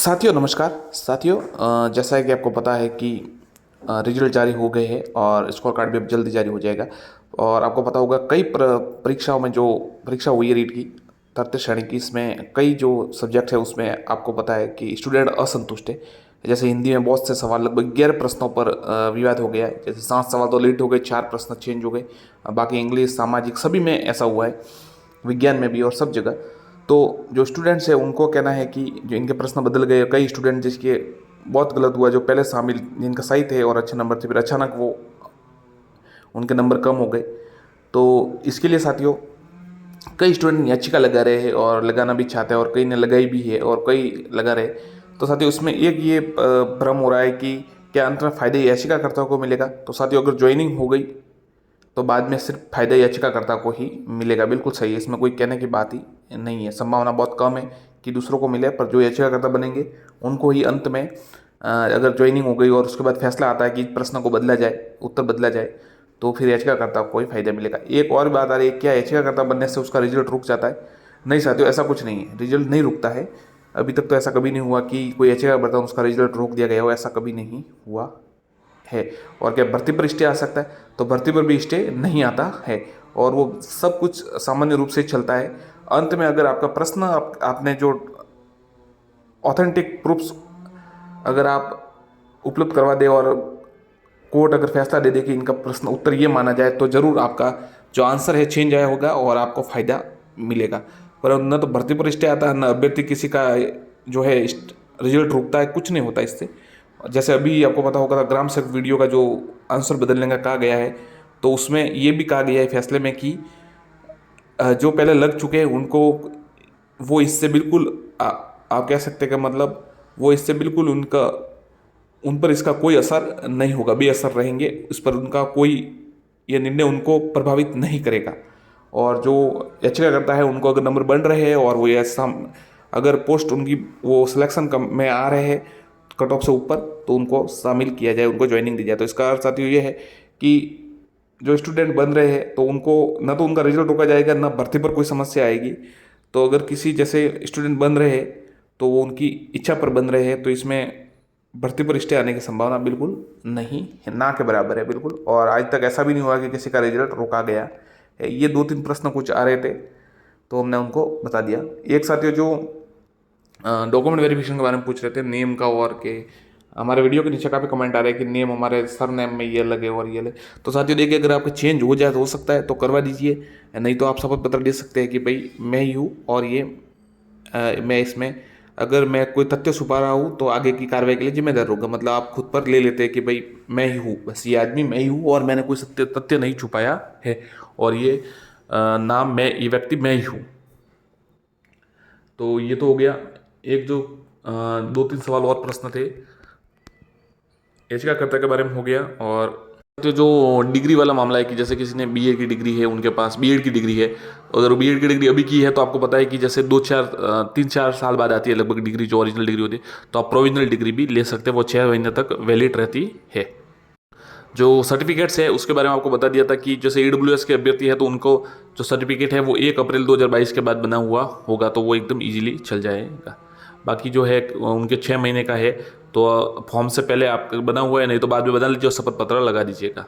साथियों नमस्कार। साथियों जैसा है कि आपको पता है कि रिजल्ट जारी हो गए हैं और स्कोर कार्ड भी अब जल्दी जारी हो जाएगा। और आपको पता होगा कई परीक्षाओं में जो परीक्षा हुई है रीट की तृतीय श्रेणी की, इसमें कई जो सब्जेक्ट है उसमें आपको पता है कि स्टूडेंट असंतुष्ट है। जैसे हिंदी में बहुत से सवाल, लगभग 11 प्रश्नों पर विवाद हो गया है। जैसे 7 सवाल तो लेट हो गए, 4 प्रश्न चेंज हो गए। बाकी इंग्लिश, सामाजिक सभी में ऐसा हुआ है, विज्ञान में भी और सब जगह। तो जो स्टूडेंट्स है उनको कहना है कि जो इनके प्रश्न बदल गए, कई स्टूडेंट जिसके बहुत गलत हुआ, जो पहले शामिल जिनका सही थे और अच्छे नंबर थे, फिर अचानक वो उनके नंबर कम हो गए। तो इसके लिए साथियों कई स्टूडेंट याचिका लगा रहे हैं और लगाना भी चाहते हैं, और कई ने लगाई भी है और कई लगा रहे। तो साथियों उसमें एक ये भ्रम हो रहा है कि क्या अंत में फ़ायदे याचिकाकर्ताओं को मिलेगा। तो साथियों अगर ज्वाइनिंग हो गई तो बाद में सिर्फ फायदा याचिकाकर्ता को ही मिलेगा। बिल्कुल सही है, इसमें कोई कहने की बात ही नहीं है। संभावना बहुत कम है कि दूसरों को मिले, पर जो याचिकाकर्ता बनेंगे उनको ही अंत में अगर ज्वाइनिंग हो गई और उसके बाद फैसला आता है कि प्रश्न को बदला जाए, उत्तर बदला जाए, तो फिर याचिकाकर्ता को ही फायदा मिलेगा। एक और बात आ रही है, क्या याचिकाकर्ता बनने से उसका रिजल्ट रुक जाता है? नहीं साथियों, ऐसा कुछ नहीं है, रिजल्ट नहीं रुकता है। अभी तक तो ऐसा कभी नहीं हुआ कि कोई याचिकाकर्ता उसका रिजल्ट रोक दिया गया हो, ऐसा कभी नहीं हुआ है। और क्या भर्ती पर स्टे आ सकता है? तो भर्ती पर भी स्टे नहीं आता है, और वो सब कुछ सामान्य रूप से चलता है। अंत में अगर आपका प्रश्न आपने जो ऑथेंटिक प्रूफ्स अगर आप उपलब्ध करवा दे और कोर्ट अगर फैसला दे दे कि इनका प्रश्न उत्तर ये माना जाए, तो ज़रूर आपका जो आंसर है चेंज आया होगा और आपको फ़ायदा मिलेगा। पर न तो भर्ती पर स्टे आता है, न अभ्यर्थी किसी का जो है रिजल्ट रुकता है, कुछ नहीं होता इससे। जैसे अभी आपको पता होगा ग्राम सेवक वीडियो का जो आंसर बदलने का कहा गया है, तो उसमें ये भी कहा गया है फैसले में कि जो पहले लग चुके हैं उनको वो इससे बिल्कुल आप कह सकते हैं कि मतलब वो इससे बिल्कुल उन पर इसका कोई असर नहीं होगा, बेअसर रहेंगे। इस पर उनका कोई ये निर्णय उनको प्रभावित नहीं करेगा। और जो याचिका करता है उनको अगर नंबर बन रहे हैं और वो ऐसा अगर पोस्ट उनकी वो सिलेक्शन में आ रहे हैं कट ऑफ से ऊपर, तो उनको शामिल किया जाए, उनको ज्वाइनिंग दी जाए। तो इसका अर्थ साथियों ये है कि जो स्टूडेंट बन रहे हैं तो उनको न तो उनका रिजल्ट रोका जाएगा, न भर्ती पर कोई समस्या आएगी। तो अगर किसी जैसे स्टूडेंट बन रहे हैं तो वो उनकी इच्छा पर बन रहे हैं, तो इसमें भर्ती पर स्टे आने की संभावना बिल्कुल नहीं है, ना के बराबर है बिल्कुल। और आज तक ऐसा भी नहीं हुआ कि किसी का रिजल्ट रोका गया है। ये 2-3 प्रश्न कुछ आ रहे थे तो हमने उनको बता दिया। एक साथियों जो डॉक्यूमेंट वेरिफिकेशन के बारे में पूछ रहे थे, नेम का, और के हमारे वीडियो के नीचे काफ़ी कमेंट आ रहे हैं कि नेम हमारे सर नेम में ये लगे और ये लगे। तो साथियों देखिए, अगर आपका चेंज हो जाए तो हो सकता है तो करवा दीजिए, नहीं तो आप शपथ पत्र दे सकते हैं कि भाई मैं ही हूँ और ये मैं इसमें अगर मैं कोई तथ्य छुपा रहा हूँ तो आगे की कार्रवाई के लिए जिम्मेदार होगा। मतलब आप खुद पर ले लेते हैं कि भाई मैं ही हूँ, बस ये आदमी मैं ही हूँ और मैंने कोई सत्य तथ्य नहीं छुपाया है, और ये नाम मैं, ये व्यक्ति मैं ही हूँ। तो ये तो हो गया। एक जो 2-3 सवाल और प्रश्न थे याचिकाकर्ता के बारे में हो गया। और तो जो डिग्री वाला मामला है कि जैसे किसी ने बीए की डिग्री है, उनके पास बीएड की डिग्री है, अगर वो बीएड की डिग्री अभी की है तो आपको पता है कि जैसे 3-4 साल बाद आती है लगभग डिग्री, जो ओरिजिनल डिग्री होती है, तो आप प्रोविजनल डिग्री भी ले सकते हैं, वो 6 महीने तक वैलिड रहती है। जो सर्टिफिकेट्स है उसके बारे में आपको बता दिया था कि जैसे ईडब्ल्यूएस के अभ्यर्थी है तो उनको जो सर्टिफिकेट है वो 1 अप्रैल 2022 के बाद बना हुआ होगा, तो वो एकदम ईजिली चल जाएगा। बाकी जो है उनके 6 महीने का है, तो फॉर्म से पहले आप बना हुआ है, नहीं तो बाद में बदल लीजिए और शपथ पत्र लगा दीजिएगा।